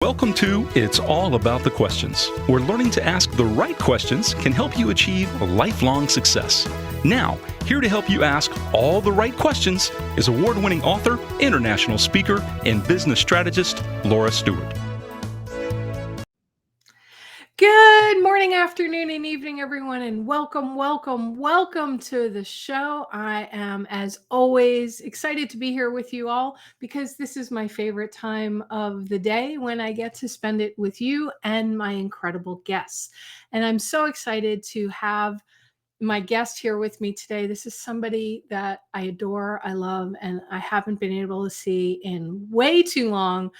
Welcome to It's All About the Questions, where learning to ask the right questions can help you achieve lifelong success. Now, here to help you ask all the right questions is award-winning author, international speaker, and business strategist, Laura Stewart. Good morning, afternoon, and evening, everyone, and welcome to the show. I am, as always, excited to be here with you all because this is my favorite time of the day when I get to spend it with you and my incredible guests. And I'm so excited to have my guest here with me today. This is somebody that I adore, I love, and I haven't been able to see in way too long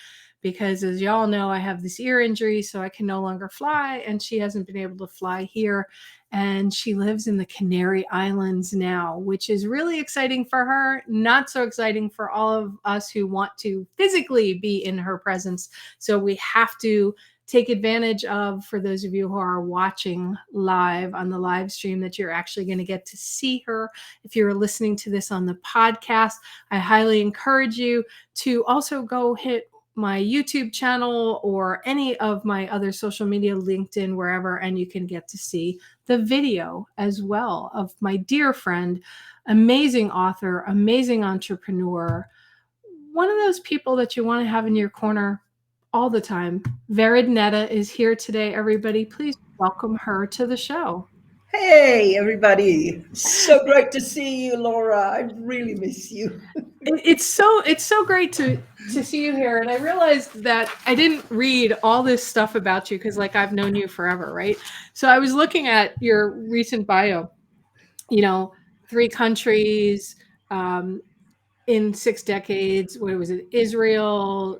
because, as y'all know, I have this ear injury, so I can no longer fly, and she hasn't been able to fly here. And she lives in the Canary Islands now, which is really exciting for her, not so exciting for all of us who want to physically be in her presence. So we have to take advantage of, for those of you who are watching live on the live stream, that you're actually going to get to see her. If you're listening to this on the podcast, I highly encourage you to also go hit my YouTube channel or any of my other social media, LinkedIn, wherever, and you can get to see the video as well of my dear friend, amazing author, amazing entrepreneur, one of those people that you want to have in your corner all the time. Vered Neta is here today, everybody. Please welcome her to the show. Hey, everybody. So great to see you, Laura. I really miss you. It's so great to see you here. And I realized that I didn't read all this stuff about you because, like, I've known you forever, right? So I was looking at your recent bio, 3 countries, in 6 decades. What was it? Israel.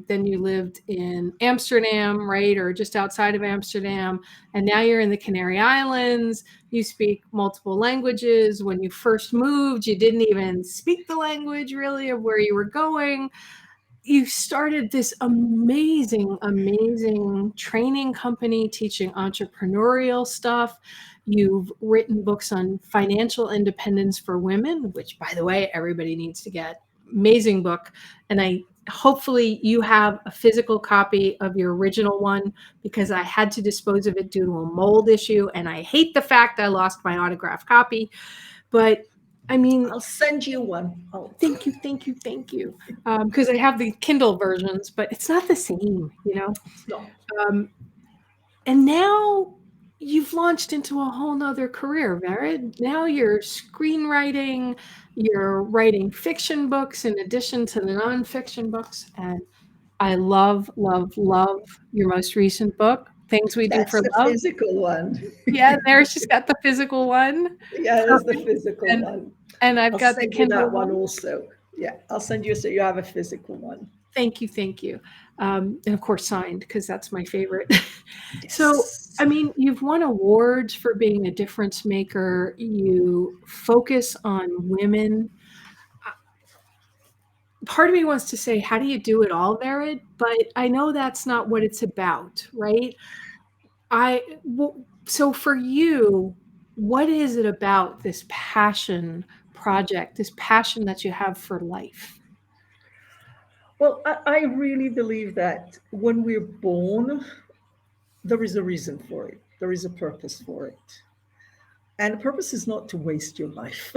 Then you lived in Amsterdam, right? Or just outside of Amsterdam. And now you're in the Canary Islands. You speak multiple languages. When you first moved, you didn't even speak the language really of where you were going. You started this amazing training company teaching entrepreneurial stuff. You've written books on financial independence for women, which, by the way, everybody needs to get. Amazing book. And hopefully you have a physical copy of your original one, because I had to dispose of it due to a mold issue. And I hate the fact I lost my autographed copy. But I mean, I'll send you one. Oh. Thank you. Because I have the Kindle versions, but it's not the same, It's not. And now you've launched into a whole nother career, Vered. Now you're screenwriting, you're writing fiction books in addition to the nonfiction books. And I love your most recent book, Things We Do for That's the Love. physical one. Yeah, there she's got the physical one. Yeah, that's the physical one. And I've got the send you Kindle that one also. Yeah, I'll send you so you have a physical one. Thank you. And of course, signed, because that's my favorite. Yes. So, I mean, you've won awards for being a difference maker. You focus on women. Part of me wants to say, how do you do it all, Vered? But I know that's not what it's about, right? So for you, what is it about this passion project, this passion that you have for life? Well, I really believe that when we're born, there is a reason for it. There is a purpose for it. And the purpose is not to waste your life.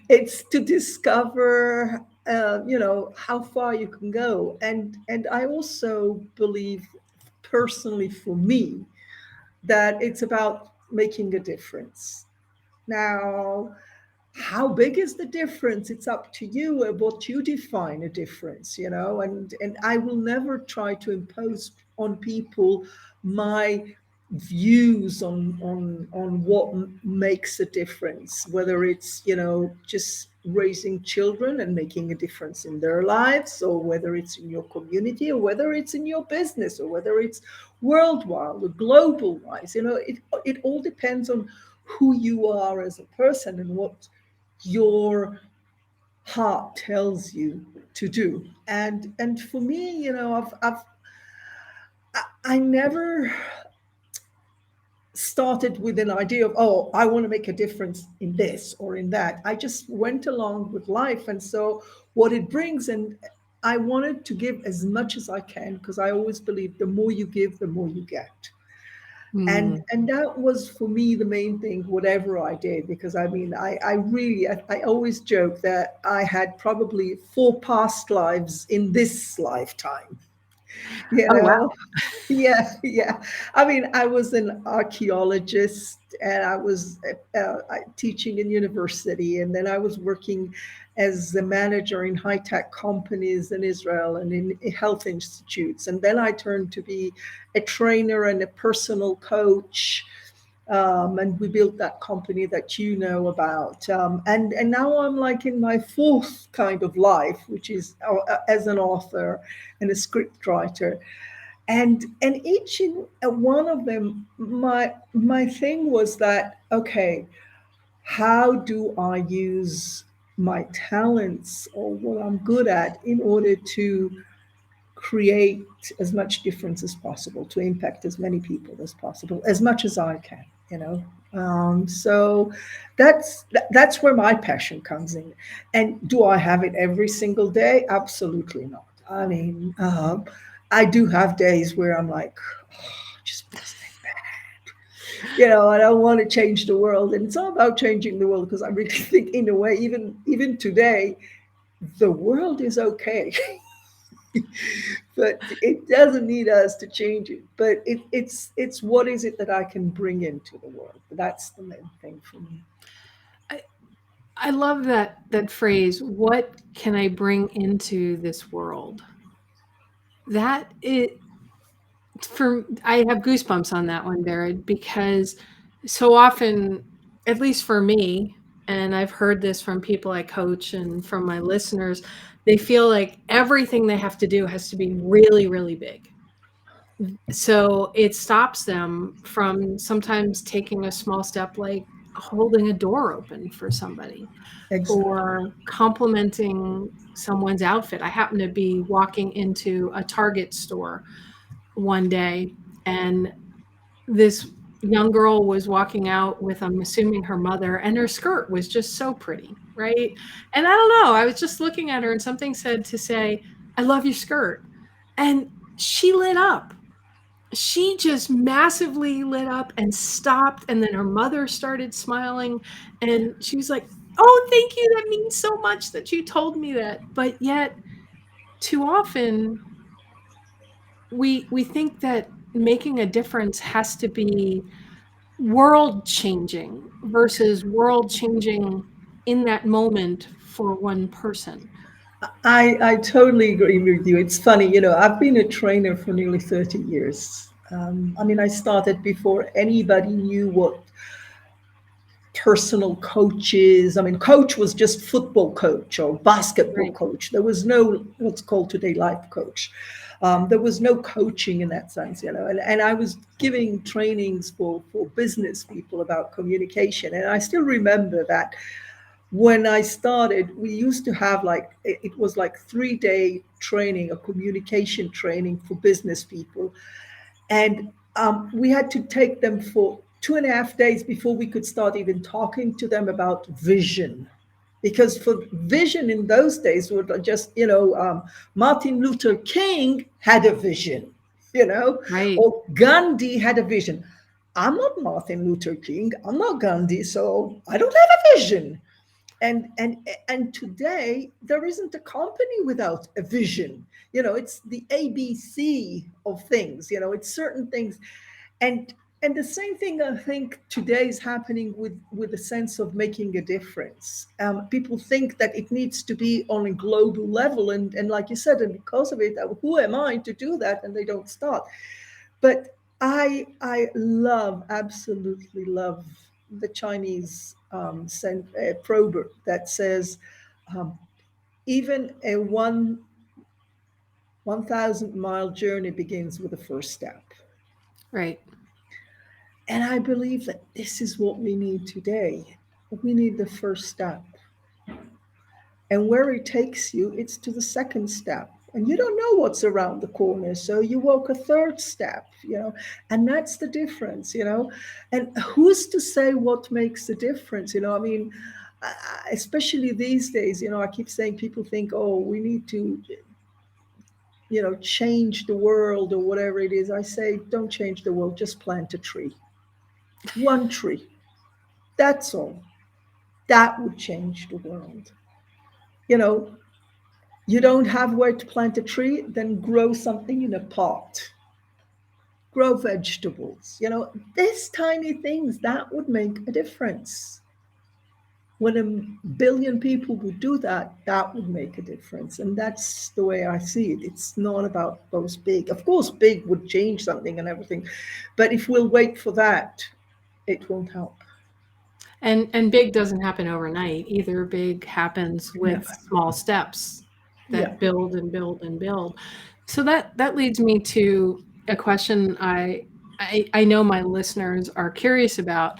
It's to discover, how far you can go. And I also believe, personally for me, that it's about making a difference. Now, how big is the difference? It's up to you what you define a difference, and I will never try to impose on people my views on what makes a difference, whether it's just raising children and making a difference in their lives, or whether it's in your community, or whether it's in your business, or whether it's worldwide or global wise. It all depends on who you are as a person and what your heart tells you to do. And for me, I never started with an idea of, oh, I want to make a difference in this or in that. I just went along with life. And so what it brings, and I wanted to give as much as I can, because I always believe the more you give, the more you get. Mm. And that was for me the main thing, whatever I did, because I mean, I always joke that I had probably 4 past lives in this lifetime, you Oh, wow. know. Yeah, yeah. I mean, I was an archaeologist, and I was teaching in university, and then I was working as a manager in high-tech companies in Israel and in health institutes. And then I turned to be a trainer and a personal coach. And we built that company that you know about. And now I'm like in my fourth kind of life, which is as an author and a script writer. And each one of them, my thing was that, okay, how do I use my talents or what I'm good at in order to create as much difference as possible, to impact as many people as possible, as much as I can, you know. So that's where my passion comes in. And do I have it every single day? Absolutely not. I mean, I do have days where I'm like, oh, just wasn't it bad? You know, I don't want to change the world, and it's all about changing the world, because I really think, in a way, even today, the world is okay. But it doesn't need us to change it. But it's what is it that I can bring into the world? That's the main thing for me. I, I love that phrase. What can I bring into this world? That it for I have goosebumps on that one, Vered, because so often, at least for me, and I've heard this from people I coach and from my listeners, they feel like everything they have to do has to be really, really big. So it stops them from sometimes taking a small step like holding a door open for somebody Exactly. or complimenting someone's outfit. I happened to be walking into a Target store one day, and this young girl was walking out with, I'm assuming, her mother, and her skirt was just so pretty, right? And I don't know, I was just looking at her and something said to say, I love your skirt. And she lit up. She just massively lit up and stopped. And then her mother started smiling. And she was like, oh, thank you. That means so much that you told me that. But yet, too often, we think that making a difference has to be world changing versus world changing in that moment for one person. I totally agree with you. It's funny, you know, I've been a trainer for nearly 30 years. I mean, I started before anybody knew what personal coaches. I mean, coach was just football coach or basketball Right. coach. There was no what's called today life coach. There was no coaching in that sense, you know. And I was giving trainings for business people about communication. And I still remember that when I started, we used to have like, it was like 3 day training, a communication training for business people. And we had to take them for 2.5 days before we could start even talking to them about vision. Because for vision in those days were just, you know, Martin Luther King had a vision, you know, Right. or Gandhi had a vision. I'm not Martin Luther King. I'm not Gandhi, so I don't have a vision. And today there isn't a company without a vision. You know, it's the ABC of things. You know, it's certain things. And and the same thing I think today is happening with the sense of making a difference. People think that it needs to be on a global level, and like you said, and because of it, who am I to do that? And they don't start. But I love, absolutely love the Chinese proverb that says, um, even a 1,000-mile journey begins with the first step. Right. And I believe that this is what we need today. We need the first step. And where it takes you, it's to the second step. And you don't know what's around the corner. So you walk a third step, you know, and that's the difference, you know. And who's to say what makes the difference? You know, I mean, especially these days, you know, I keep saying people think, oh, we need to change the world or whatever it is, I say, don't change the world, just plant a tree. One tree. That's all. That would change the world. You know, you don't have where to plant a tree, then grow something in a pot. Grow vegetables. These tiny things that would make a difference. When a billion people would do that, that would make a difference. And that's the way I see it. It's not about those big. Of course, big would change something and everything. But if we'll wait for that, it won't help. And big doesn't happen overnight either. Big happens with Never. small steps Yeah. that build and build and build. So that leads me to a question I know my listeners are curious about.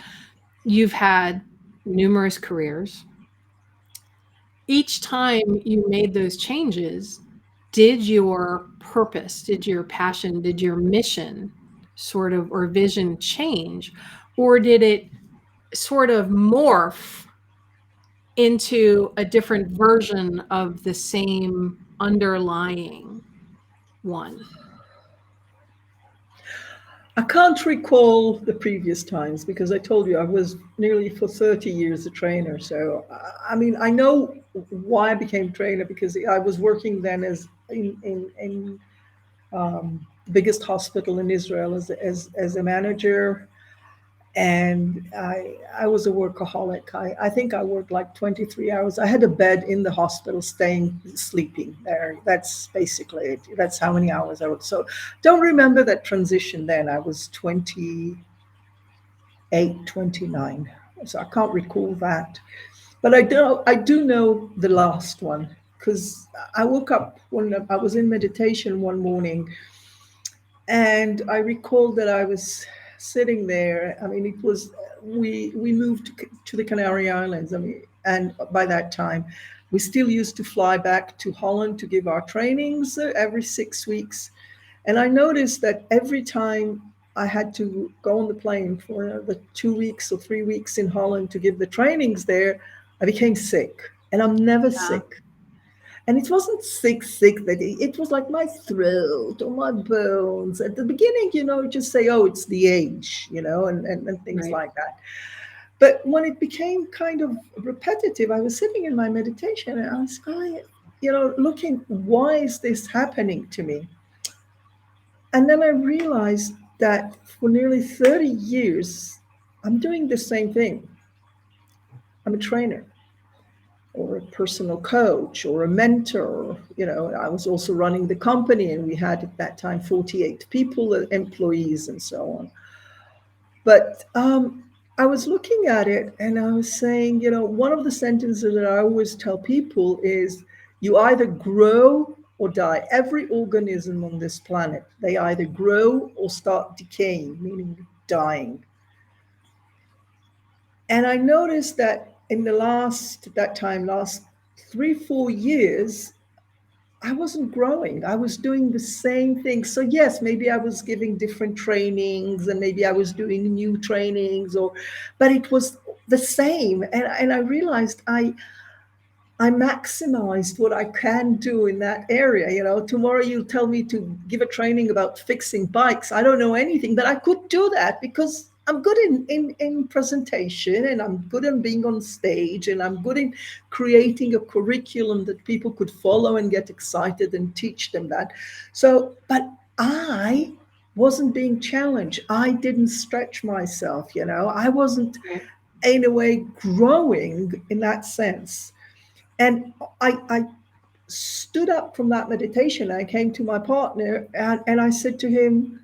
You've had numerous careers. Each time you made those changes, did your purpose, did your passion, did your mission sort of or vision change, or did it sort of morph into a different version of the same underlying one? I can't recall the previous times because I told you I was nearly for 30 years a trainer. So, I mean, I know why I became trainer because I was working then as in the biggest hospital in Israel as a manager. And I was a workaholic. I think I worked like 23 hours. I had a bed in the hospital, sleeping there. That's basically it. That's how many hours I worked. So don't remember that transition then. I was 28, 29. So I can't recall that. But I do know the last one because I woke up when I was in meditation one morning and I recall that I was sitting there. I mean, it was we moved to the Canary Islands. I mean, and by that time, we still used to fly back to Holland to give our trainings every 6 weeks. And I noticed that every time I had to go on the plane for the 2 weeks or 3 weeks in Holland to give the trainings there, I became sick. And I'm never sick. And it wasn't sick that it was like my throat or my bones. At the beginning, just say, oh, it's the age, and things Right. like that. But when it became kind of repetitive, I was sitting in my meditation and I was going, looking, why is this happening to me? And then I realized that for nearly 30 years, I'm doing the same thing. I'm a trainer or a personal coach or a mentor. I was also running the company and we had at that time 48 people, employees and so on. But I was looking at it and I was saying, one of the sentences that I always tell people is you either grow or die. Every organism on this planet, they either grow or start decaying, meaning dying. And I noticed that in the last 3-4 years, I wasn't growing. I was doing the same thing. So yes, maybe I was giving different trainings and maybe I was doing new trainings, but it was the same. And I realized I maximized what I can do in that area. Tomorrow you tell me to give a training about fixing bikes. I don't know anything, but I could do that because I'm good in presentation and I'm good in being on stage and I'm good in creating a curriculum that people could follow and get excited and teach them that. So, but I wasn't being challenged. I didn't stretch myself, I wasn't in a way growing in that sense. And I stood up from that meditation. I came to my partner and I said to him,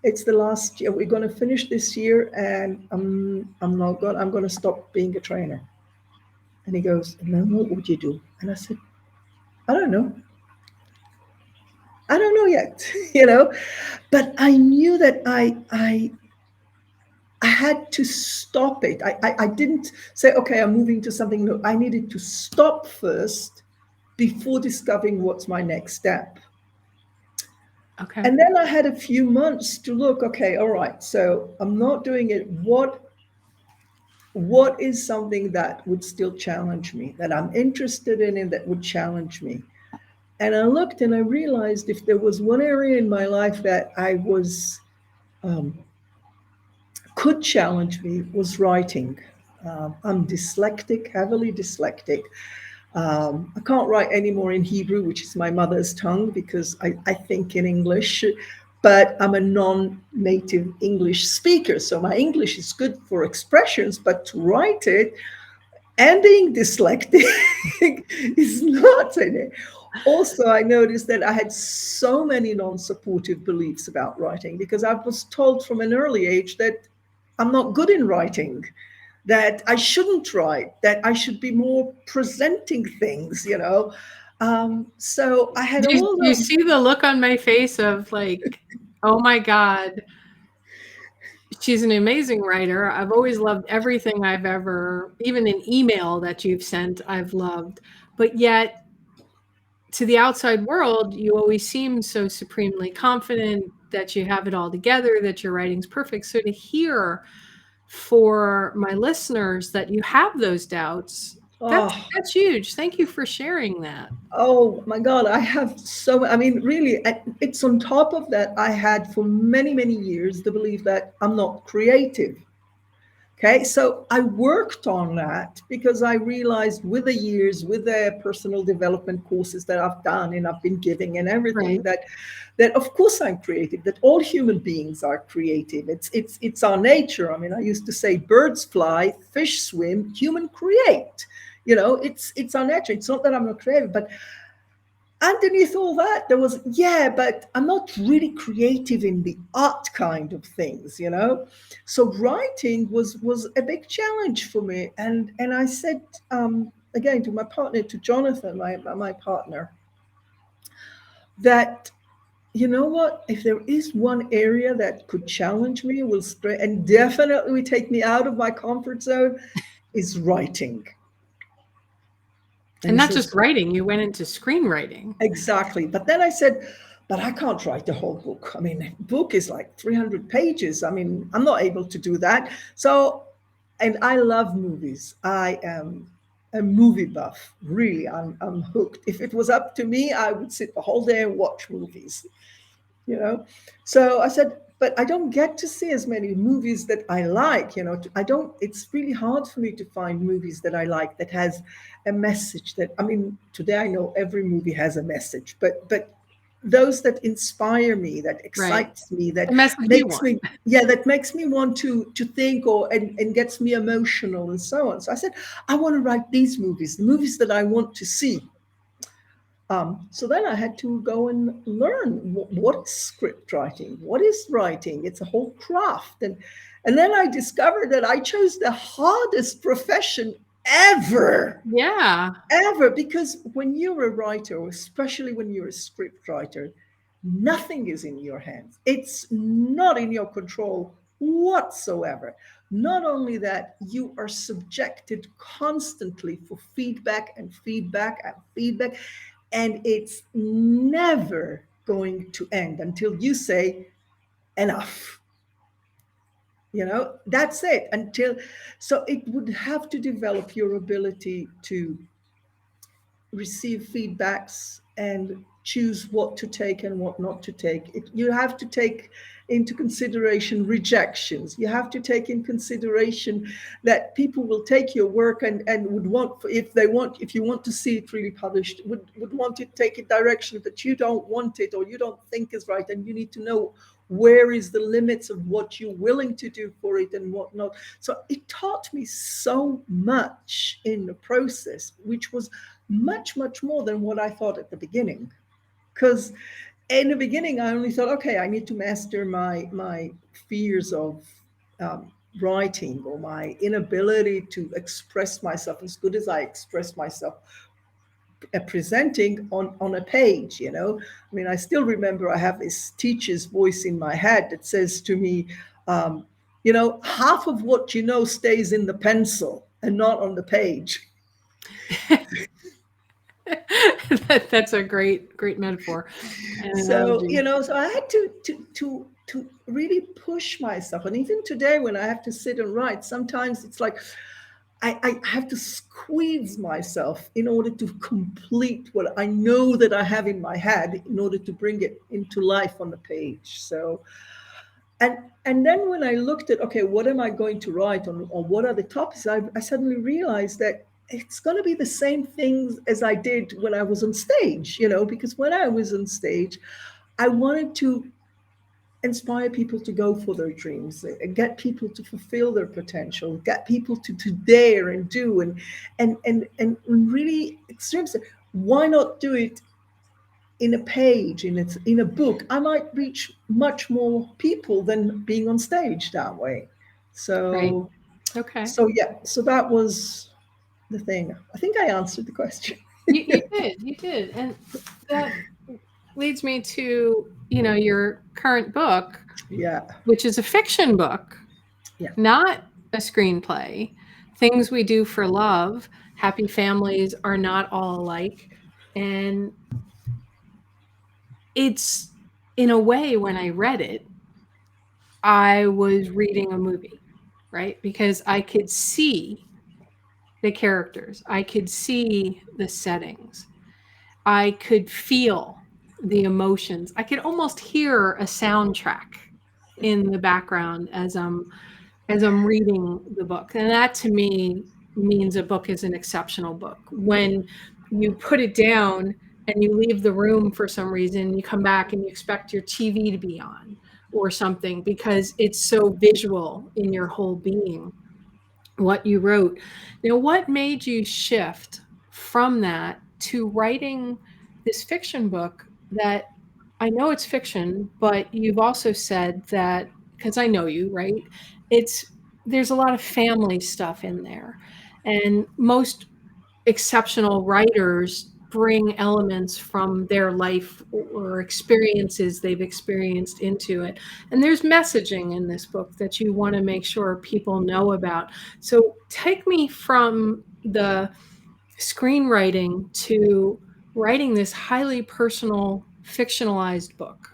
it's the last year. We're going to finish this year and I'm going to stop being a trainer. And he goes, and then what would you do? And I said, I don't know. I don't know yet, but I knew that I had to stop it. I didn't say, okay, I'm moving to something new. I needed to stop first before discovering what's my next step. Okay. And then I had a few months to look, okay, all right, so I'm not doing it. What is something that would still challenge me, that I'm interested in and that would challenge me? And I looked and I realized if there was one area in my life that I was um, could challenge me was writing. I'm dyslexic, heavily dyslexic. I can't write anymore in Hebrew, which is my mother's tongue, because I think in English, but I'm a non-native English speaker. So my English is good for expressions, but to write it, and being dyslexic is not in it. Also, I noticed that I had so many non-supportive beliefs about writing because I was told from an early age that I'm not good in writing, that I shouldn't write, that I should be more presenting things, you know. So I had all Do you those. see the look on my face of like, oh my God, she's an amazing writer. I've always loved everything I've ever, even an email that you've sent, I've loved. But yet, to the outside world, you always seem so supremely confident that you have it all together, that your writing's perfect. So to hear for my listeners that you have those doubts, Oh, that's huge. Thank you for sharing that. oh my God, I have so, I mean, really, it's on top of that. I had for many, many years the belief that I'm not creative. Okay, so I worked on that because I realized with the years, with the personal development courses that I've done and I've been giving and everything, Right. that of course I'm creative, that all human beings are creative. It's our nature. I mean, I used to say birds fly, fish swim, human create. You know, it's our nature. It's not that I'm not creative, but underneath all that, there was, yeah, but I'm not really creative in the art kind of things, you know. So writing was a big challenge for me, and I said again to my partner, to Jonathan, my partner, that you know what, if there is one area that could challenge me, will and definitely take me out of my comfort zone, is writing. And And he not just says, writing, you went into screenwriting. exactly. But then I said, but I can't write the whole book. I mean, a book is like 300 pages. I mean, I'm not able to do that. So, and I love movies. I am a movie buff. Really, I'm hooked. If it was up to me, I would sit the whole day and watch movies, you know. So I said, but I don't get to see as many movies that I like, you know. I don't, it's really hard for me to find movies that I like that has a message. That, I mean, today I know every movie has a message, but those that inspire me, that Right. excites me, that The message you makes want. me, yeah, that makes me want to think, or and gets me emotional and so on. So I said, I want to write these movies, the movies that I want to see. So then I had to go and learn what is script writing, what is writing. It's a whole craft, and then I discovered that I chose the hardest profession ever, Yeah. ever, because when you're a writer, especially when you're a script writer, nothing is in your hands. It's not in your control whatsoever. Not only that, you are subjected constantly for feedback and feedback and feedback, and it's never going to end until you say enough. You know, that's it. Until, so it would have to develop your ability to receive feedbacks and choose what to take and what not to take. You have to take into consideration rejections. You have to take in consideration that people will take your work and would want, if you want to see it really published, would want to take a direction that you don't want it or you don't think is right, and you need to know where is the limits of what you're willing to do for it and what not. So it taught me so much in the process, which was much, much more than what I thought at the beginning. Because in the beginning, I only thought, okay, I need to master my fears of writing, or my inability to express myself as good as I express myself presenting on a page, you know. I mean, I still remember I have this teacher's voice in my head that says to me, you know, half of what you know stays in the pencil and not on the page. That's a great metaphor and So, analogy. you know, so I had to really push myself. And even today when I have to sit and write, sometimes it's like I have to squeeze myself in order to complete what I know that I have in my head in order to bring it into life on the page. So, and then when I looked at, okay, what am I going to write on, or what are the topics, I suddenly realized that it's going to be the same things as I did when I was on stage, because when I was on stage, I wanted to inspire people to go for their dreams, get people to fulfill their potential, get people to dare and do and really experience it. Why not do it in a page, in a book? I might reach much more people than being on stage that way. Right. So Okay. so that was the thing. I think I answered the question. You did. And that leads me to, your current book, Yeah. which is a fiction book, Yeah. not a screenplay. Things We Do for Love, Happy Families Are Not All Alike. And it's, in a way, when I read it, I was reading a movie, right? Because I could see the characters, I could see the settings, I could feel the emotions. I could almost hear a soundtrack in the background as I'm reading the book. And that to me means a book is an exceptional book. When you put it down and you leave the room for some reason, you come back and you expect your TV to be on or something because it's so visual in your whole being, what you wrote. Now, what made you shift from that to writing this fiction book that I know it's fiction, but you've also said that, because I know you, right? It's there's a lot of family stuff in there. And most exceptional writers bring elements from their life or experiences they've experienced into it. And there's messaging in this book that you want to make sure people know about. So take me from the screenwriting to writing this highly personal, fictionalized book.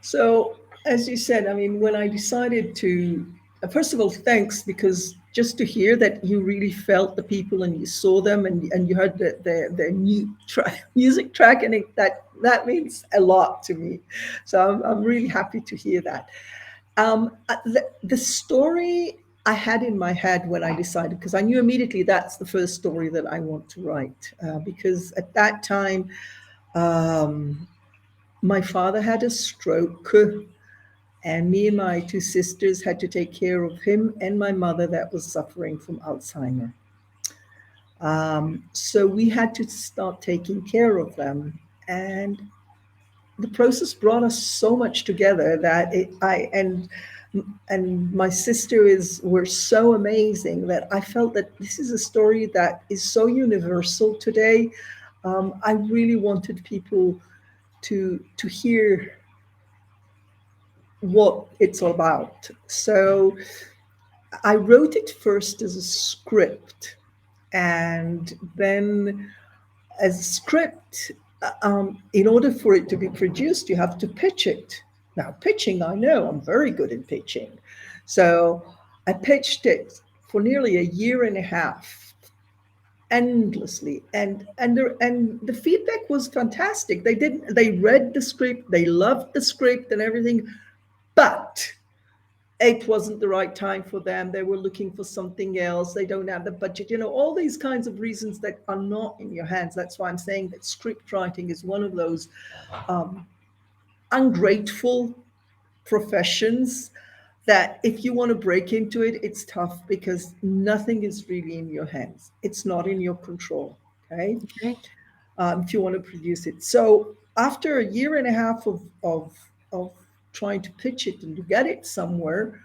So, as you said, I mean, when I decided to, first of all, thanks, because just to hear that you really felt the people and you saw them and you heard the new music track, and that means a lot to me. So I'm really happy to hear that. The story I had in my head when I decided, because I knew immediately that's the first story that I want to write, because at that time, um, my father had a stroke, and me and my two sisters had to take care of him and my mother that was suffering from Alzheimer. So we had to start taking care of them. And the process brought us so much together that and my sister were so amazing that I felt that this is a story that is so universal today. I really wanted people to hear what it's all about. So I wrote it first as a script, and then as a script, in order for it to be produced, you have to pitch it. Now, pitching, I know I'm very good at pitching. So I pitched it for nearly a year and a half, endlessly, and the feedback was fantastic. They read the script, they loved the script and everything, but it wasn't the right time for them. They were looking for something else. They don't have the budget, all these kinds of reasons that are not in your hands. That's why I'm saying that script writing is one of those um, ungrateful professions that if you want to break into it, it's tough because nothing is really in your hands. It's not in your control. Okay. Okay. If you want to produce it. So after a year and a half of trying to pitch it and to get it somewhere,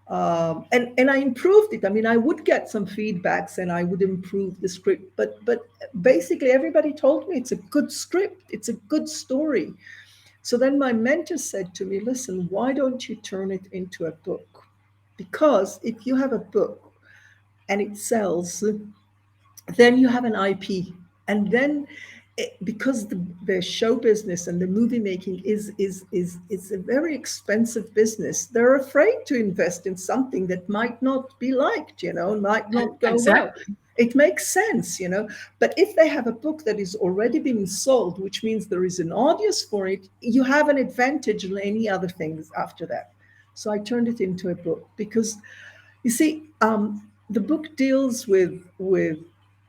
and I improved it. I mean, I would get some feedbacks and I would improve the script, but basically everybody told me it's a good script, it's a good story. So then my mentor said to me, "Listen, why don't you turn it into a book? Because if you have a book and it sells, then you have an IP, and then because the show business and the movie making is a very expensive business, they're afraid to invest in something that might not be liked, might not go well. Exactly. It makes sense, but if they have a book that is already being sold, which means there is an audience for it, you have an advantage on any other things after that. So I turned it into a book because, you see, the book deals with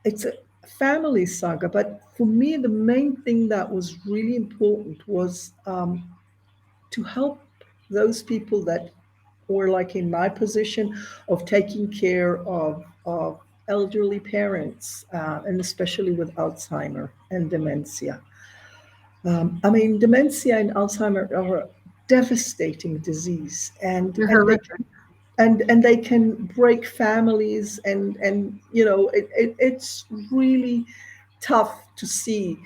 it's a family saga, but for me, the main thing that was really important was to help those people that were like in my position of taking care of elderly parents, and especially with Alzheimer and dementia. I mean, dementia and Alzheimer are a devastating disease, and They're and they horrific. and they can break families, and it's really tough to see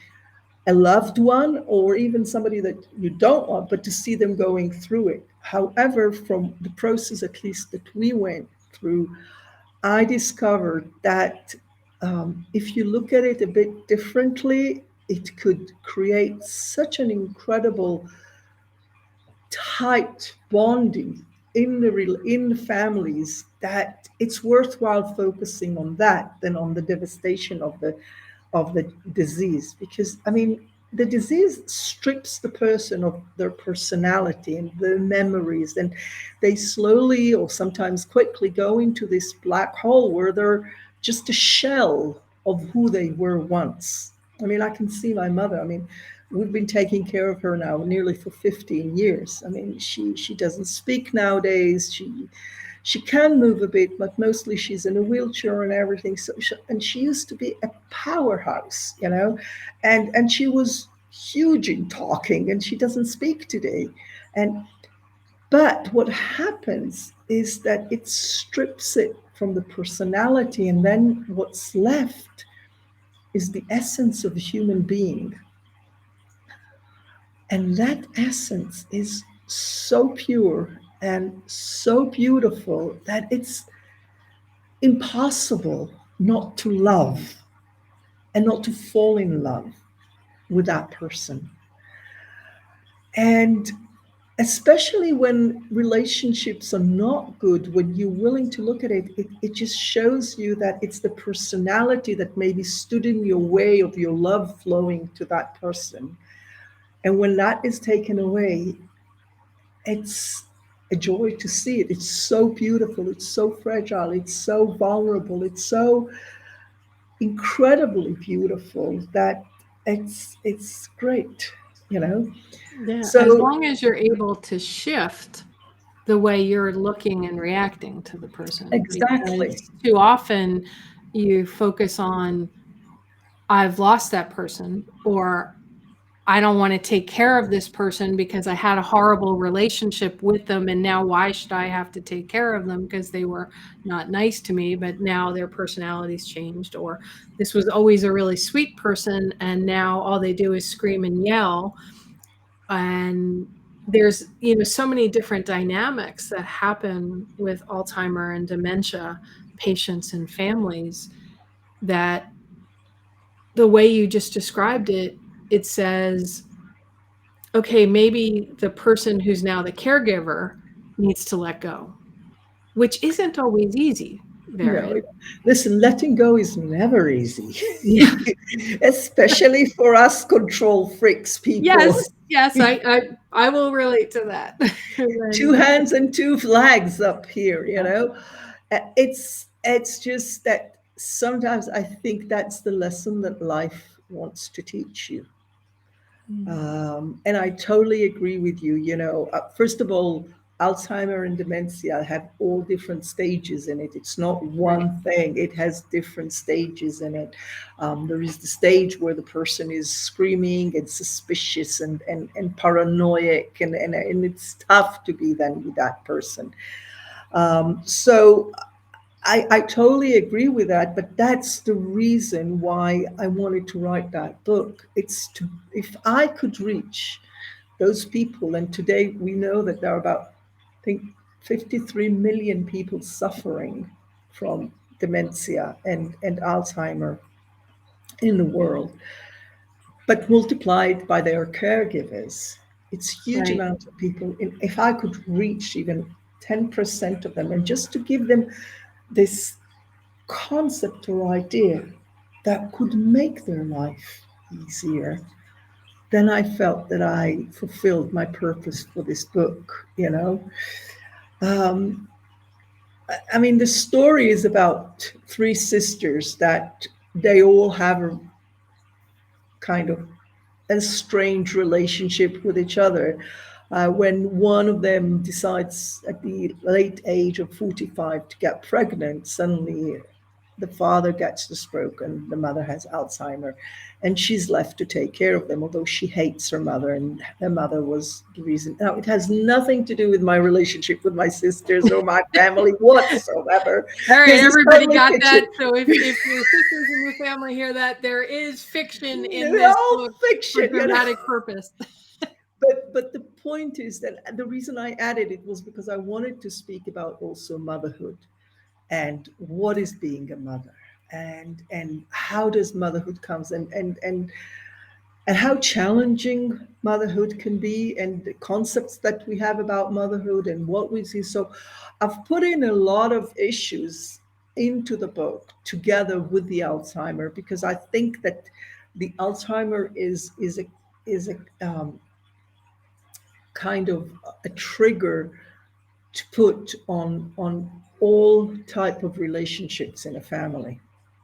a loved one or even somebody that you don't want, but to see them going through it. However, from the process at least that we went through, I discovered that if you look at it a bit differently, it could create such an incredible tight bonding in the families that it's worthwhile focusing on that than on the devastation of the disease. Because I mean, the disease strips the person of their personality and their memories, and they slowly or sometimes quickly go into this black hole where they're just a shell of who they were once. I mean, I can see my mother. I mean, we've been taking care of her now nearly for 15 years. I mean, she doesn't speak nowadays. She can move a bit, but mostly she's in a wheelchair and everything. So and she used to be a powerhouse, and she was huge in talking, and she doesn't speak today. And but what happens is that it strips it from the personality, and then what's left is the essence of a human being. And that essence is so pure and so beautiful that it's impossible not to love and not to fall in love with that person. And especially when relationships are not good, when you're willing to look at it, it just shows you that it's the personality that maybe stood in your way of your love flowing to that person. And when that is taken away, it's a joy to see it. It's so beautiful. It's so fragile. It's so vulnerable. It's so incredibly beautiful that it's great, you know. Yeah, as So long as you're able to shift the way you're looking and reacting to the person, exactly, because too often you focus on, I've lost that person, or I don't want to take care of this person because I had a horrible relationship with them. And now why should I have to take care of them because they were not nice to me, but now their personality's changed? Or this was always a really sweet person and now all they do is scream and yell. And there's, so many different dynamics that happen with Alzheimer and dementia patients and families, that the way you just described it, it says, okay, maybe the person who's now the caregiver needs to let go, which isn't always easy, Vered. listen, letting go is never easy, Yeah. especially for us control freaks people. Yes, I will relate to that. Two And hands and two flags up here, it's just that sometimes I think that's the lesson that life wants to teach you. And I totally agree with you. First of all, Alzheimer and dementia have all different stages in it. It's not right. one thing, it has different stages in it. There is the stage where the person is screaming and suspicious and paranoid, and it's tough to be then with that person. So I totally agree with that, but that's the reason why I wanted to write that book. If I could reach those people, and today we know that there are about, I think, 53 million people suffering from dementia and Alzheimer in the world. but multiplied by their caregivers, it's huge Right. amount of people. If I could reach even 10% of them, and just to give them this concept or idea that could make their life easier, then I felt that I fulfilled my purpose for this book, you know. Um, I mean, the story is about three sisters that they all have a kind of a strange relationship with each other. When one of them decides at the late age of 45 to get pregnant, suddenly the father gets the stroke and the mother has Alzheimer, and she's left to take care of them, although she hates her mother, and her mother was the reason. Now, it has nothing to do with my relationship with my sisters or my family whatsoever. All right, This is everybody totally got fiction. that. So if your sisters in your family hear that, there is fiction in They're this all book for fiction, you know. dramatic purpose. But the point is that the reason I added it was because I wanted to speak about also motherhood and what is being a mother, and how does motherhood comes, and how challenging motherhood can be, and the concepts that we have about motherhood and what we see. So I've put in a lot of issues into the book together with the Alzheimer, because I think that the Alzheimer is a kind of a trigger to put on all type of relationships in a family,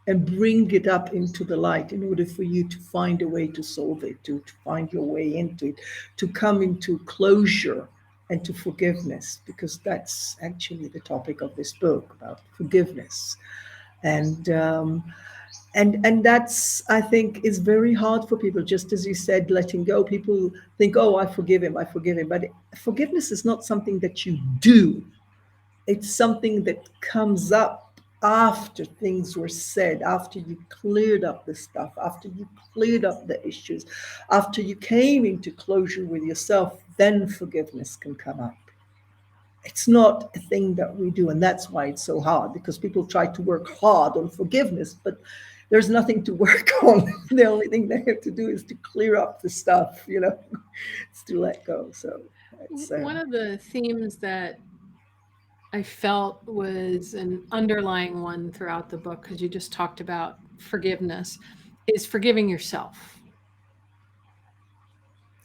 and bring it up into the light in order for you to find a way to solve it, to find your way into it, to come into closure and to forgiveness, because that's actually the topic of this book, about forgiveness. And um, and and that's, I think, is very hard for people. Just as you said, letting go, people think, oh, I forgive him, but forgiveness is not something that you do. It's something that comes up after things were said, after you cleared up the stuff, after you cleared up the issues, after you came into closure with yourself, then forgiveness can come up. It's not a thing that we do, and that's why it's so hard, because people try to work hard on forgiveness, but there's nothing to work on. The only thing they have to do is to clear up the stuff, you know. It's to let go. So it's One of the themes that I felt was an underlying one throughout the book, because you just talked about forgiveness, is forgiving yourself,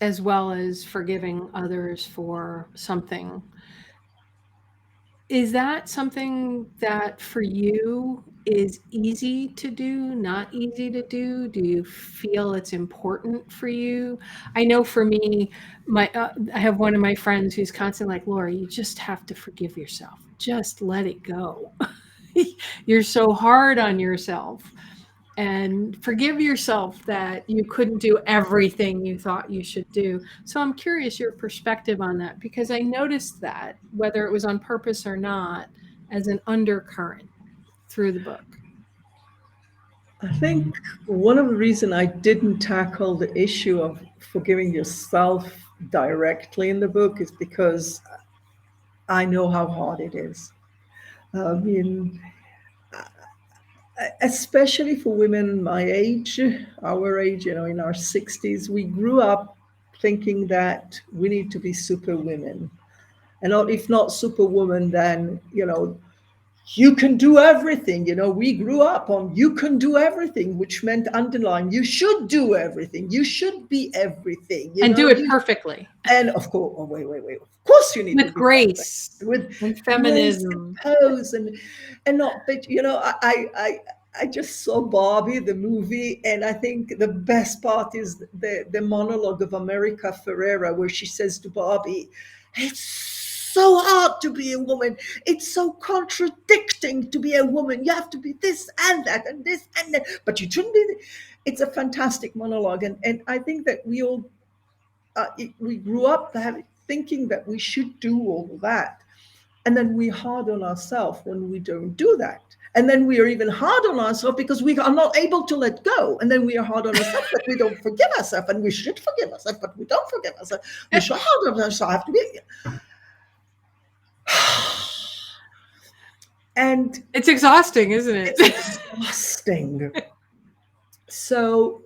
as well as forgiving others for something. Is that something that for you is easy to do, not easy to do? Do you feel it's important for you? I know for me, I have one of my friends who's constantly like, Laura, you just have to forgive yourself. Just let it go. You're so hard on yourself. And forgive yourself that you couldn't do everything you thought you should do. So I'm curious your perspective on that, because I noticed that, whether it was on purpose or not, as an undercurrent through the book. I think one of the reasons I didn't tackle the issue of forgiving yourself directly in the book is because I know how hard it is. I mean, especially for women my age, our age, you know, in our 60s, we grew up thinking that we need to be super women. And if not superwoman, then, you know, you can do everything. You know, we grew up on you can do everything, which meant underline, you should do everything. You should be everything, you And know, do it you, perfectly and of course, oh, wait. Of course you need to with be perfect grace with and grace feminism. and pose and not, but you know, I just saw Barbie, the movie, and I think the best part is the monologue of America Ferrera, where she says to Barbie, it's so hard to be a woman. It's so contradicting to be a woman. You have to be this and that and this and that, but you shouldn't be. It's a fantastic monologue, and I think that we all we grew up thinking that we should do all of that, and then we're hard on ourselves when we don't do that. And then we are even hard on ourselves because we are not able to let go. And then we are hard on ourselves that we don't forgive ourselves. And we should forgive ourselves, but we don't forgive ourselves. We should hard on ourselves. Have to be. And It's exhausting, isn't it? it's exhausting. So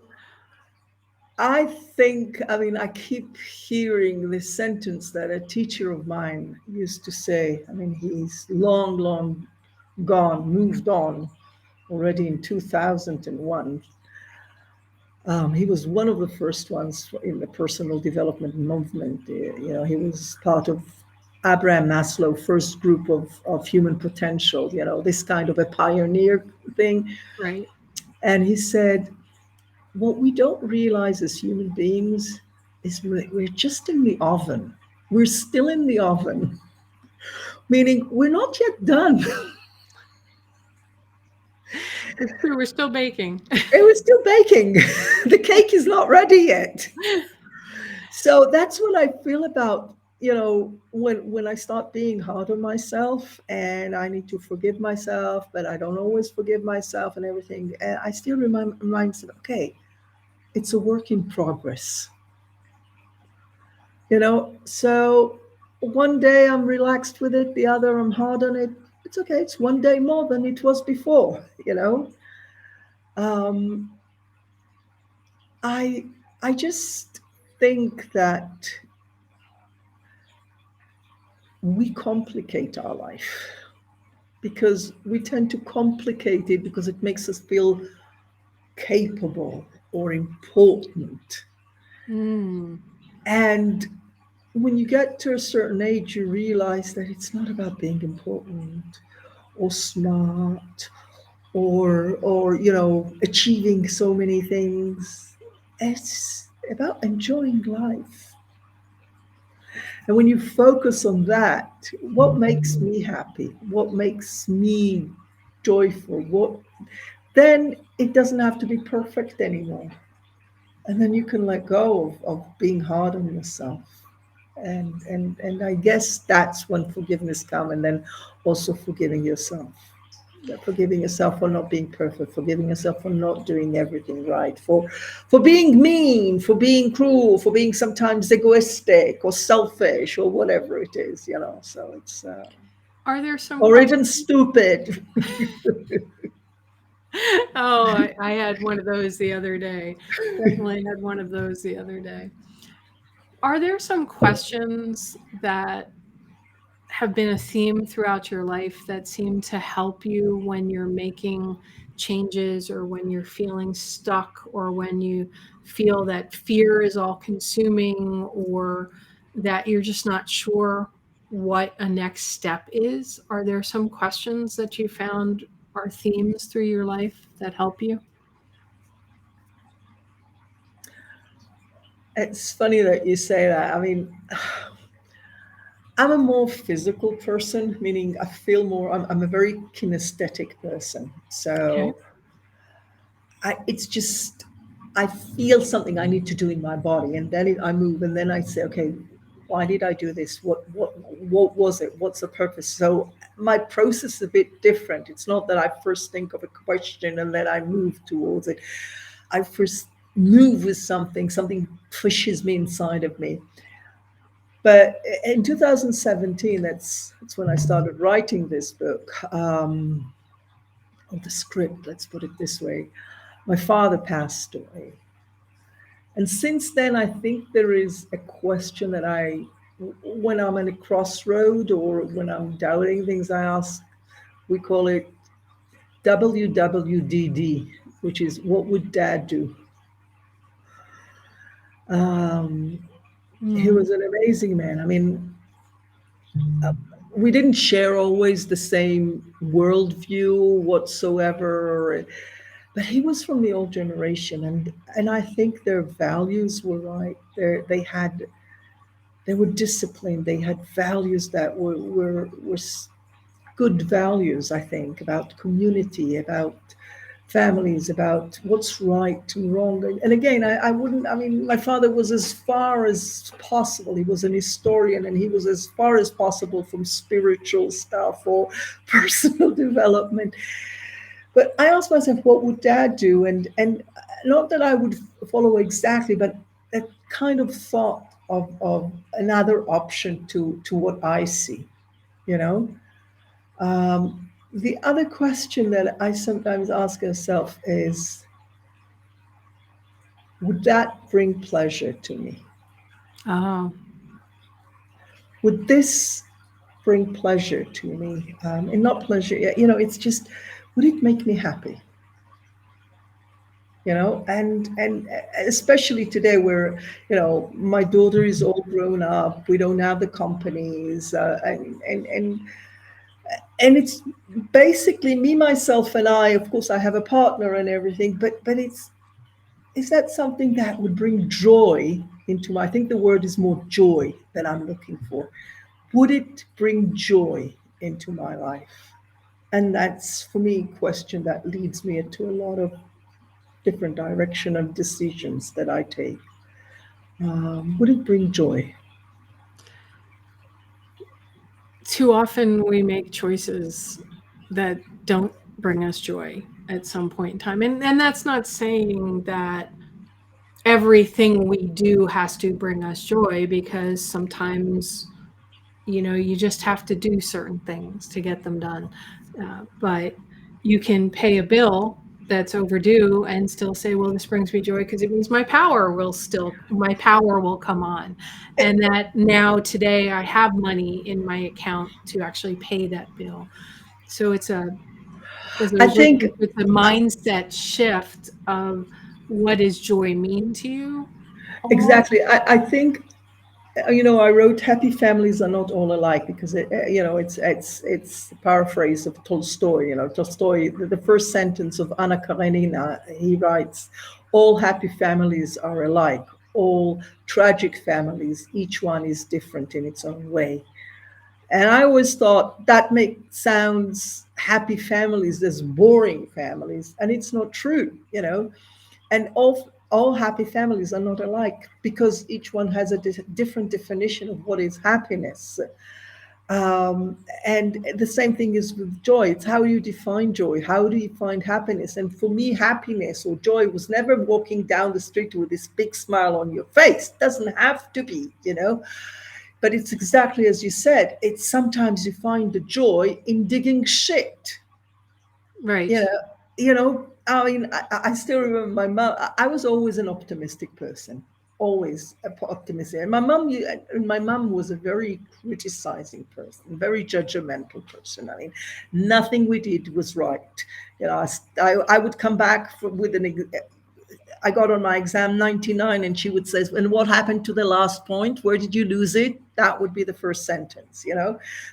I think, I mean, I keep hearing this sentence that a teacher of mine used to say. I mean, he's long, long gone, moved on already in 2001. He was one of the first ones in the personal development movement. You know, he was part of Abraham Maslow first group of human potential, you know, this kind of a pioneer thing. Right. And he said, what we don't realize as human beings is we're just in the oven. We're still in the oven, meaning we're not yet done. It's true. We're still baking. We're still baking. The cake is not ready yet. So that's what I feel about, you know, when I start being hard on myself and I need to forgive myself, but I don't always forgive myself and everything. And I still remind myself, okay, it's a work in progress. You know, so one day I'm relaxed with it, the other I'm hard on it. It's okay. It's one day more than it was before, you know. Um, I I just think that we complicate our life because we tend to complicate it because it makes us feel capable or important. Mm. And when you get to a certain age, you realize that it's not about being important or smart or you know achieving so many things. It's about enjoying life. And when you focus on that, what makes me happy, what makes me joyful, what then it doesn't have to be perfect anymore. And then you can let go of being hard on yourself. And I guess that's when forgiveness comes, and then also forgiving yourself. Forgiving yourself for not being perfect, forgiving yourself for not doing everything right, for being mean, for being cruel, for being sometimes egoistic or selfish or whatever it is, you know. So it's Are there some or questions? even stupid. Oh, I had one of those the other day. Definitely had one of those the other day. Are there some questions that have been a theme throughout your life that seem to help you when you're making changes or when you're feeling stuck or when you feel that fear is all consuming or that you're just not sure what a next step is? Are there some questions that you found are themes through your life that help you? It's funny that you say that. I mean, I'm a more physical person, meaning I feel more, I'm a very kinesthetic person. Okay. So it's just, I feel something I need to do in my body, and then I move, and then I say, okay, why did I do this? What was it? What's the purpose? So my process is a bit different. It's not that I first think of a question and then I move towards it. I first move with something, something pushes me inside of me. But in 2017, that's when I started writing this book, or the script, let's put it this way. My father passed away. And since then, I think there is a question that when I'm at a crossroad or when I'm doubting things, I ask, we call it WWDD, which is what would dad do? Um, he Mm. was an amazing man. I mean, we didn't share always the same worldview whatsoever, but he was from the old generation, and I think their values were right. They were disciplined. They had values that were good values. I think about community, about families, about what's right and wrong. And again, I wouldn't. I mean, my father was as far as possible. He was an historian, and he was as far as possible from spiritual stuff or personal development. But I asked myself, what would dad do? And not that I would follow exactly, but a kind of thought of another option to what I see, you know? The other question that I sometimes ask myself is, would that bring pleasure to me? Oh, Would this bring pleasure to me? And not pleasure, it's just, would it make me happy? And especially today where, my daughter is all grown up, we don't have the companies, and it's basically me, myself, and I. Of course, I have a partner and everything, but is that something that would bring joy into my, I think the word is more joy that I'm looking for. Would it bring joy into my life? And that's, for me, a question that leads me into a lot of different direction of decisions that I take. Would it bring joy? too often we make choices that don't bring us joy at some point in time. And that's not saying that everything we do has to bring us joy, because sometimes, you just have to do certain things to get them done. But you can pay a bill that's overdue and still say, well, this brings me joy because it means my power will come on. And that now today I have money in my account to actually pay that bill. So it's as I I was think listening, it's a mindset shift of what does joy mean to you almost. exactly. I think, I wrote "Happy families are not all alike" because it's a paraphrase of Tolstoy. Tolstoy, the first sentence of Anna Karenina, he writes, "All happy families are alike. All tragic families, each one is different in its own way." And I always thought that sounds happy families as boring families, and it's not true. And all happy families are not alike because each one has a different definition of what is happiness. And the same thing is with joy. It's how you define joy. How do you find happiness? And for me, happiness or joy was never walking down the street with this big smile on your face. It doesn't have to be. But it's exactly as you said. It's sometimes you find the joy in digging shit. you Right. know I mean, I still remember my mom. I was always an optimistic person, always optimistic. And my mom was a very criticizing person, very judgmental person. I mean, nothing we did was right. I would come back with I got on my exam 99, and she would say, "And what happened to the last point? Where did you lose it?" That would be the first sentence.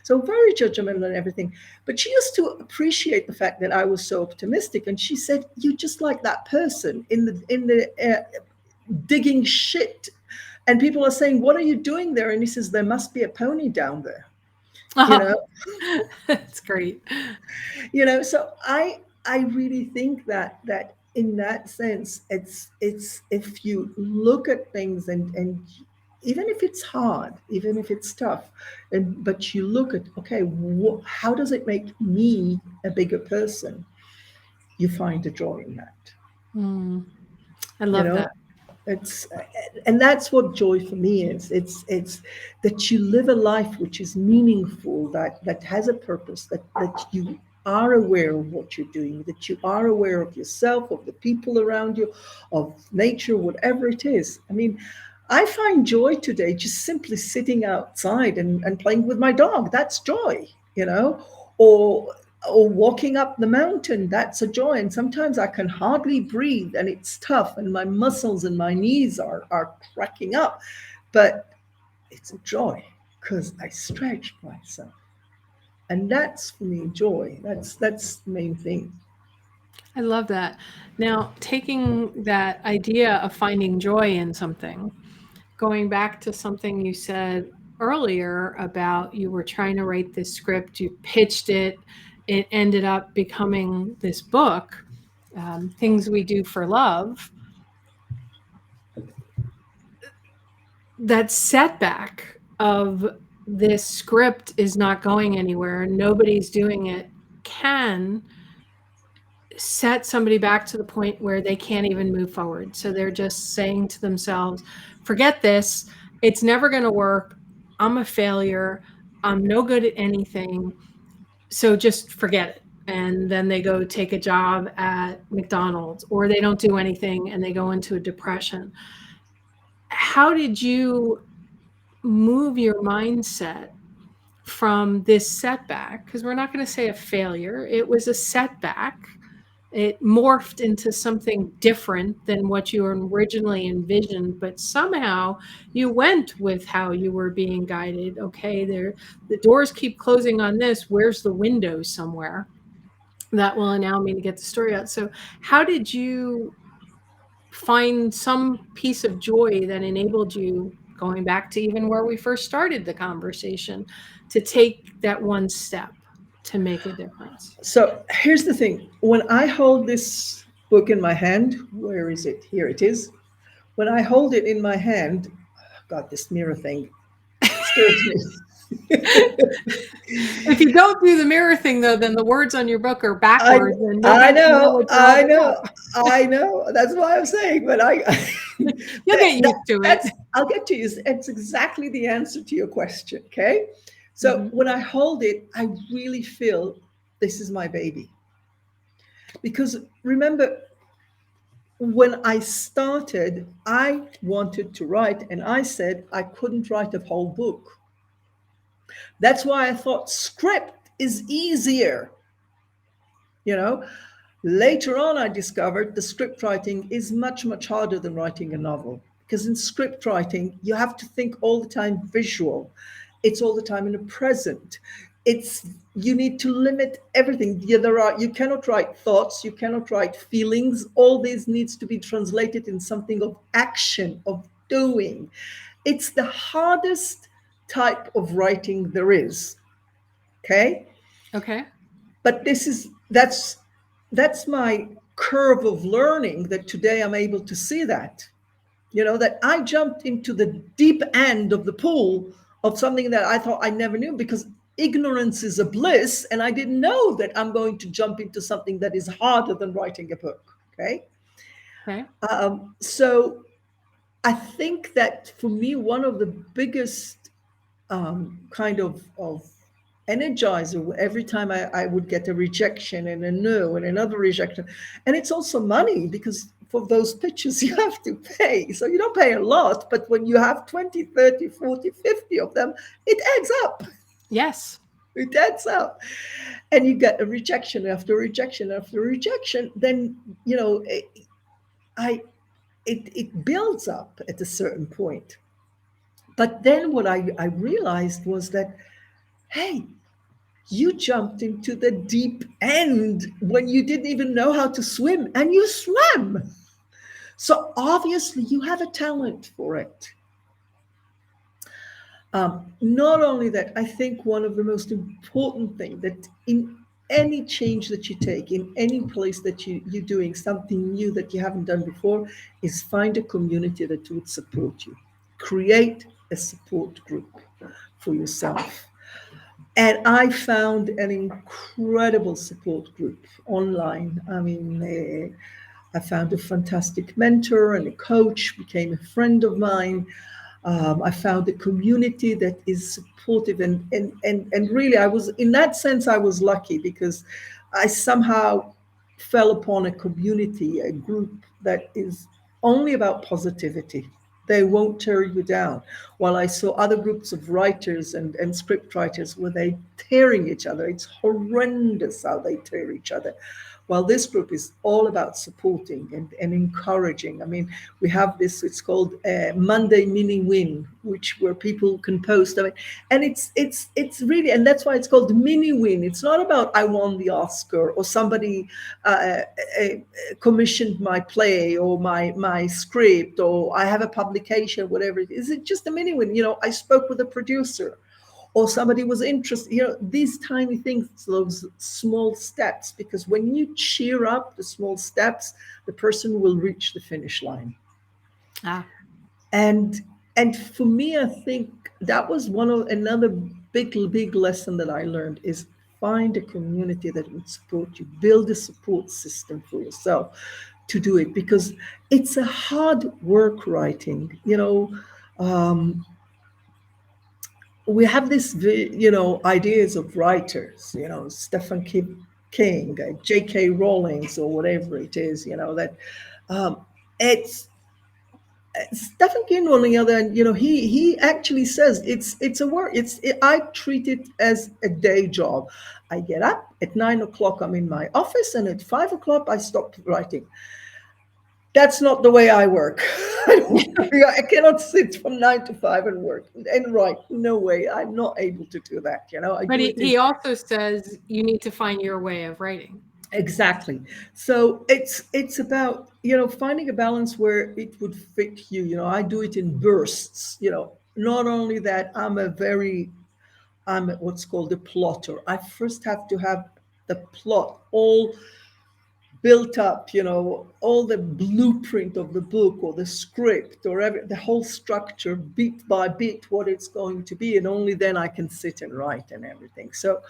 So very judgmental and everything. But she used to appreciate the fact that I was so optimistic. And she said, "You're just like that person in the digging shit. And people are saying, 'What are you doing there?' And he says, 'There must be a pony down there.'" You know, That's great. so I really think that in that sense, it's if you look at things, and even if it's hard, even if it's tough, but you look at, okay, how does it make me a bigger person? You find a joy in that. Mm, I you love know that. it's and that's what joy for me is. It's that you live a life which is meaningful, that has a purpose, that you are aware of what you're doing, that you are aware of yourself, of the people around you, of nature, whatever it is. I mean, I find joy today just simply sitting outside and playing with my dog. That's joy. Or walking up the mountain. That's a joy. And sometimes I can hardly breathe and it's tough and my muscles and my knees are cracking up. But it's a joy because I stretched myself. And that's for me joy. That's the main thing. I love that. Now, taking that idea of finding joy in something, going back to something you said earlier about you were trying to write this script, you pitched it, it ended up becoming this book, Things We Do for Love. That setback of this script is not going anywhere, nobody's doing it, can set somebody back to the point where they can't even move forward. So they're just saying to themselves, forget this. It's never going to work. I'm a failure. I'm no good at anything. So just forget it. and then they go take a job at McDonald's, or they don't do anything and they go into a depression. How did you move your mindset from this setback? Because we're not going to say a failure, it was a setback. It morphed into something different than what you originally envisioned, but somehow you went with how you were being guided. Okay, there, the doors keep closing on this. Where's the window somewhere that will allow me to get the story out? So, how did you find some piece of joy that enabled you, going back to even where we first started the conversation, to take that one step to make a difference? So here's the thing. When I hold this book in my hand, where is it? Here it is. When I hold it in my hand, God, this mirror thing scares me. If you don't do the mirror thing, though, then the words on your book are I, backwards, and I nobody can know know, what you're all I know, about. I know. That's why I'm saying, but You'll get used to it. I'll get to you. It's exactly the answer to your question. Okay. So Mhm. when I hold it, I really feel this is my baby. Because remember, when I started, I wanted to write, and I said I couldn't write a whole book. That's why I thought script is easier. You know, later on, I discovered the script writing is much, much harder than writing a novel. Because in script writing, you have to think all the time visual. It's all the time in the present. It's you need to limit everything. Yeah, you cannot write thoughts, you cannot write feelings. All this needs to be translated in something of action, of doing. It's the hardest type of writing there is. Okay. Okay. But that's my curve of learning, that today I'm able to see that, that I jumped into the deep end of the pool of something that I thought I never knew, because ignorance is a bliss, and I didn't know that I'm going to jump into something that is harder than writing a book. Okay. Okay. So I think that for me, one of the biggest kind of energizer every time I would get a rejection and a no and another rejection. And it's also money, because for those pitches you have to pay. So you don't pay a lot, but when you have 20, 30, 40, 50 of them, it adds up. Yes. It adds up. And you get a rejection after rejection after rejection. Then, it builds up at a certain point. But then what I realized was that, hey, you jumped into the deep end when you didn't even know how to swim, and you swam. So obviously you have a talent for it. Not only that, I think one of the most important things that in any change that you take, in any place that you're doing something new that you haven't done before, is find a community that would support you. Create a support group for yourself. And I found an incredible support group online. I mean, I found a fantastic mentor and a coach, became a friend of mine. I found a community that is supportive, and really, I was, in that sense, I was lucky, because I somehow fell upon a community, a group that is only about positivity. They won't tear you down. While I saw other groups of writers and script writers where they tearing each other, it's horrendous how they tear each other. While this group is all about supporting and encouraging. I mean, we have this, it's called Monday Mini Win, which where people can post. I mean, and it's really, and that's why it's called Mini Win. It's not about I won the Oscar, or somebody commissioned my play or my script, or I have a publication, whatever it is. It's just a mini win. I spoke with a producer, or somebody was interested. These tiny things, those small steps, because when you cheer up the small steps, the person will reach the finish line. And for me, I think that was another big lesson that I learned, is find a community that would support you, build a support system for yourself to do it, because it's a hard work writing. We have this, ideas of writers, Stephen King, J.K. Rowling's, or whatever it is, that it's Stephen King, on the other hand, he actually says it's a work. I treat it as a day job. I get up at 9 o'clock. I'm in my office, and at 5 o'clock I stop writing. That's not the way I work. I cannot sit from 9 to 5 and work and write. No way. I'm not able to do that. But he also says you need to find your way of writing. Exactly. So it's about, finding a balance where it would fit you. I do it in bursts. Not only that, I'm what's called a plotter. I first have to have the plot all built up, all the blueprint of the book or the script or the whole structure, bit by bit, what it's going to be. And only then I can sit and write and everything. So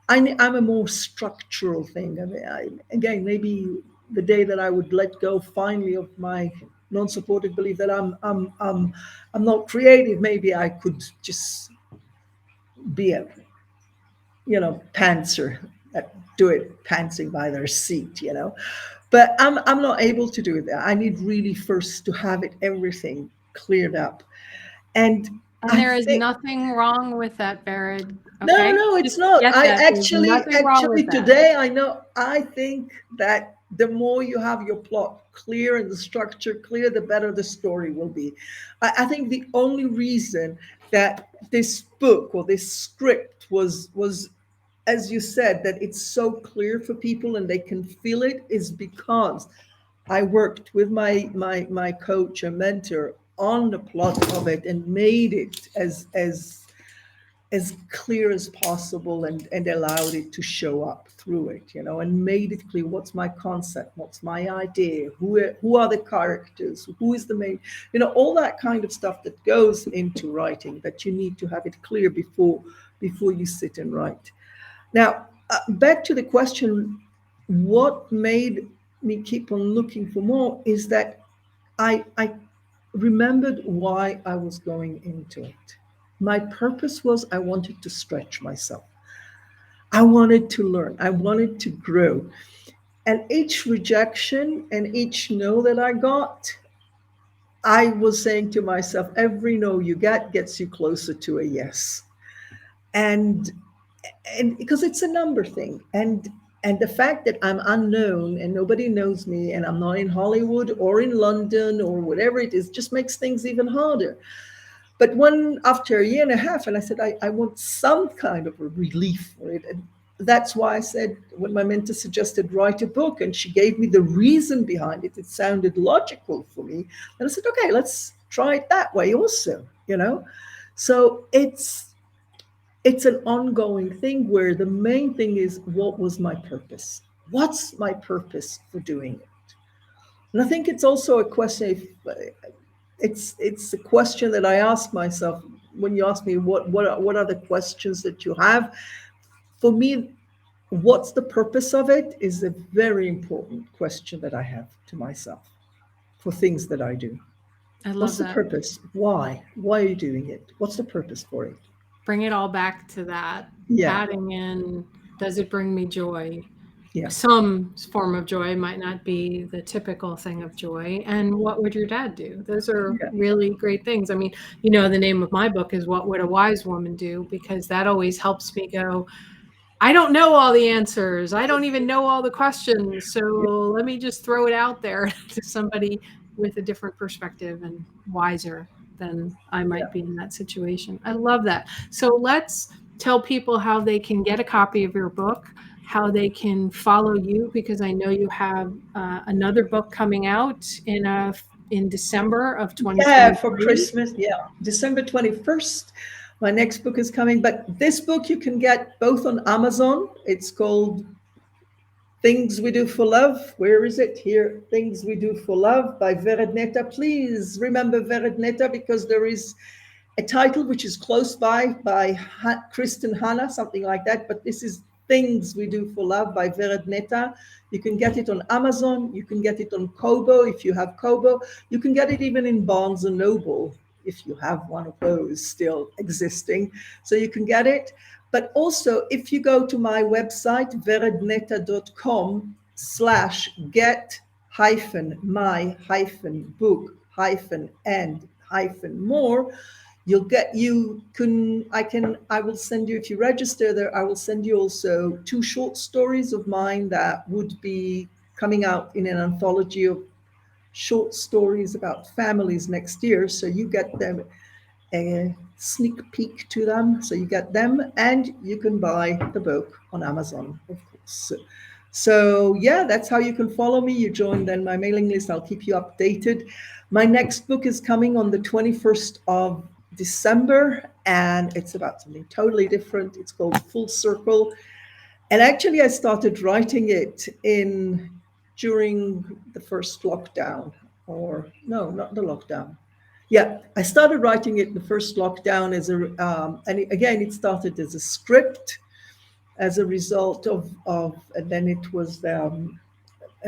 I'm a more structural thing. I mean, again, maybe the day that I would let go finally of my non-supportive belief that I'm not creative, maybe I could just be a pantser, do it pantsing by their seat, But I'm not able to do that. I need really first to have everything cleared up. And there is nothing wrong with that, Vered. Okay? No, it's not. I actually today I think that the more you have your plot clear and the structure clear, the better the story will be. I think the only reason that this book or this script was, as you said, that it's so clear for people and they can feel it, is because I worked with my coach and mentor on the plot of it and made it as clear as possible and allowed it to show up through it, and made it clear what's my concept, what's my idea, who are the characters, who is the main, all that kind of stuff that goes into writing, that you need to have it clear before you sit and write. Now, back to the question, what made me keep on looking for more is that I remembered why I was going into it. My purpose was I wanted to stretch myself. I wanted to learn. I wanted to grow. And each rejection and each no that I got, I was saying to myself, every no you get gets you closer to a yes. And because it's a number thing. And the fact that I'm unknown and nobody knows me and I'm not in Hollywood or in London or whatever it is, just makes things even harder. But after a year and a half, and I said, I want some kind of a relief for it. And that's why I said, when my mentor suggested write a book and she gave me the reason behind it, it sounded logical for me. And I said, okay, let's try it that way also, So it's an ongoing thing where the main thing is, what was my purpose? What's my purpose for doing it? And I think it's also a question, it's a question that I ask myself when you ask me what are the questions that you have. For me, what's the purpose of it is a very important question that I have to myself for things that I do. I love what's the that. Purpose? Why are you doing it? What's the purpose for it? Bring it all back to that. Adding in, does it bring me joy? Some form of joy, might not be the typical thing of joy. And what would your dad do? Those are really great things. I mean, the name of my book is What Would a Wise Woman Do? Because that always helps me go, I don't know all the answers. I don't even know all the questions. So let me just throw it out there to somebody with a different perspective and wiser than I might be in that situation. I love that. So let's tell people how they can get a copy of your book, how they can follow you, because I know you have another book coming out in December of 2023. Yeah, for Christmas. Yeah, December 21st. My next book is coming, but this book you can get both on Amazon. It's called Things We Do for Love. Where is it? Here, Things We Do for Love by Vered Neta. Please remember Vered Neta, because there is a title which is close by Kristen Hanna, something like that. But this is Things We Do for Love by Vered Neta. You can get it on Amazon. You can get it on Kobo if you have Kobo. You can get it even in Barnes & Noble if you have one of those still existing. So you can get it. But also, if you go to my website, veredneta.com/get-my-book-and-more, I will send you, if you register there, I will send you also 2 short stories of mine that would be coming out in an anthology of short stories about families next year. So you get them a sneak peek to them. So you get them, and you can buy the book on Amazon, of course. So yeah, that's how you can follow me. You join then my mailing list. I'll keep you updated. My next book is coming on the 21st of December, and it's about something totally different. It's called Full Circle. And actually, I started writing it during the first lockdown, or no, not the lockdown. Yeah, I started writing it in the first lockdown and again, it started as a script as a result and then it was a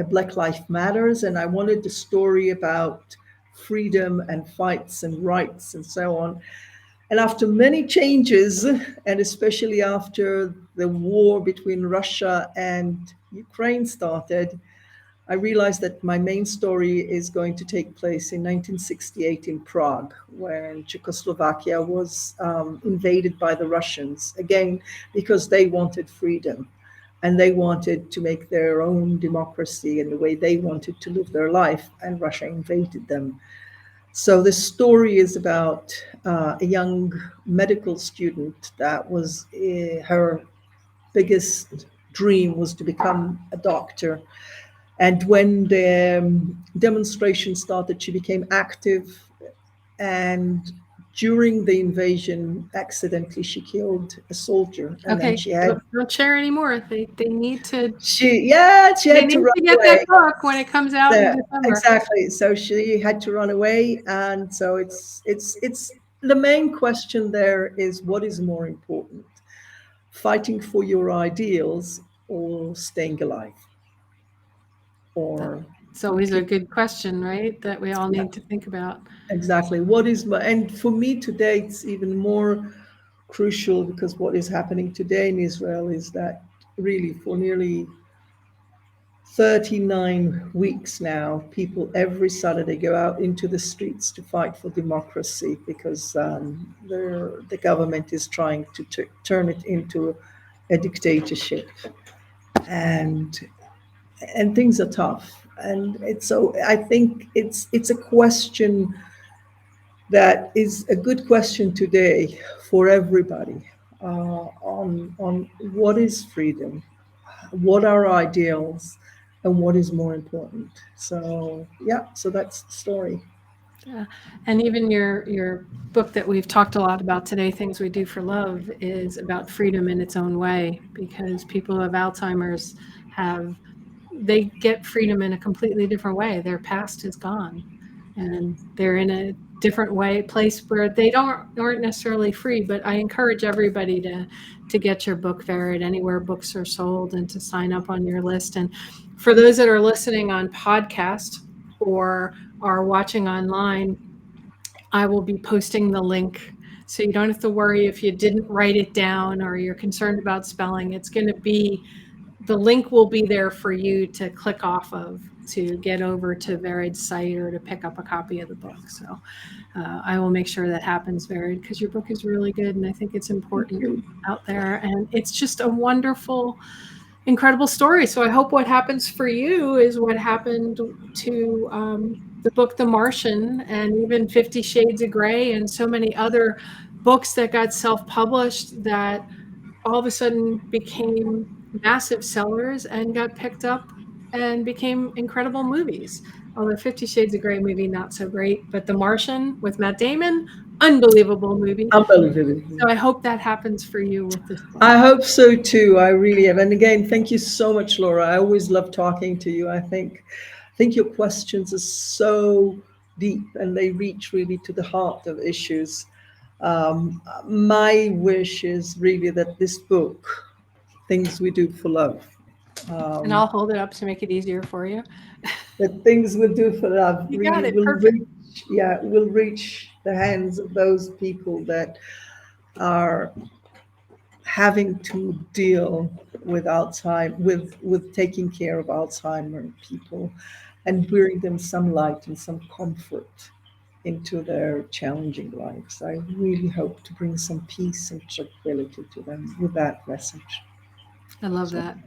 Black Lives Matters, and I wanted the story about freedom and fights and rights and so on. And after many changes, and especially after the war between Russia and Ukraine started, I realized that my main story is going to take place in 1968 in Prague, when Czechoslovakia was invaded by the Russians, again, because they wanted freedom and they wanted to make their own democracy and the way they wanted to live their life, and Russia invaded them. So the story is about a young medical student that was her biggest dream was to become a doctor. And when the demonstration started, she became active. And during the invasion, accidentally, she killed a soldier. And Okay, then she had don't share anymore. They need to. she had They to need run to get away. that book when it comes out in December. Exactly. So she had to run away, and so it's the main question there is, what is more important, fighting for your ideals or staying alive? Or It's always a good question, right? That we all need to think about. exactly, and for me today, it's even more crucial, because what is happening today in Israel is that really for nearly 39 weeks now, people every Saturday go out into the streets to fight for democracy, because the government is trying to turn it into a dictatorship, and things are tough. And so I think it's a question that is a good question today for everybody, on what is freedom, what are ideals, and what is more important. So yeah, so that's the story. Yeah. And even your book that we've talked a lot about today, Things We Do for Love, is about freedom in its own way, because people who have Alzheimer's they get freedom in a completely different way. Their past is gone, and they're in a different place where they aren't necessarily free. But I encourage everybody to get your book, Vered, anywhere books are sold, and to sign up on your list. And for those that are listening on podcast or are watching online, I will be posting the link, so you don't have to worry if you didn't write it down or you're concerned about spelling. The link will be there for you to click off of to get over to Vered's site or to pick up a copy of the book. So I will make sure that happens, Vered, because your book is really good, and I think it's important out there. And it's just a wonderful, incredible story. So I hope what happens for you is what happened to the book The Martian, and even 50 Shades of Grey, and so many other books that got self-published that all of a sudden became massive sellers and got picked up and became incredible movies. Although 50 Shades of Grey movie, not so great, but The Martian with Matt Damon, unbelievable movie. Unbelievable. So I hope that happens for you with this book. I hope so too. I really have. And again, thank you so much, Laura. I always love talking to you. I think your questions are so deep, and they reach really to the heart of issues. My wish is really that this book, Things We Do for Love, And I'll hold it up to make it easier for you. that Things We Do for Love You really got it. will Perfect. will reach the hands of those people that are having to deal with with taking care of Alzheimer people and bring them some light and some comfort into their challenging lives. I really hope to bring some peace and tranquility to them with that message. I love So that.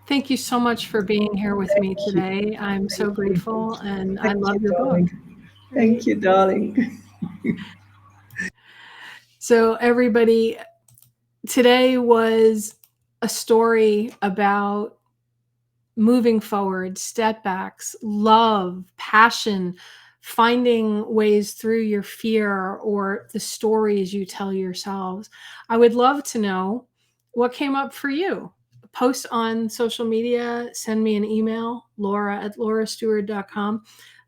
Thank you so much for being here with me thank you. today. I'm so Thank you. grateful, and I Thank love you, your book. darling. Right. Thank you, darling. So, everybody, today was a story about moving forward, step backs, love, passion, finding ways through your fear or the stories you tell yourselves. I would love to know what came up for you. Post on social media, send me an email, laura@laurastewart.com.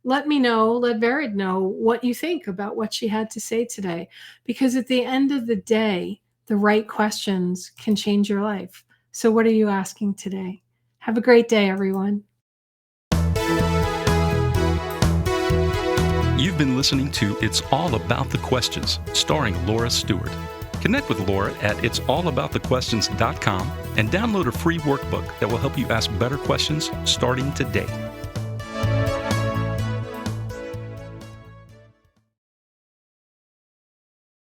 Let me know, let Vered know what you think about what she had to say today. Because at the end of the day, the right questions can change your life. So, what are you asking today? Have a great day, everyone. You've been listening to It's All About the Questions, starring Laura Stewart. Connect with Laura at it'sallaboutthequestions.com and download a free workbook that will help you ask better questions starting today.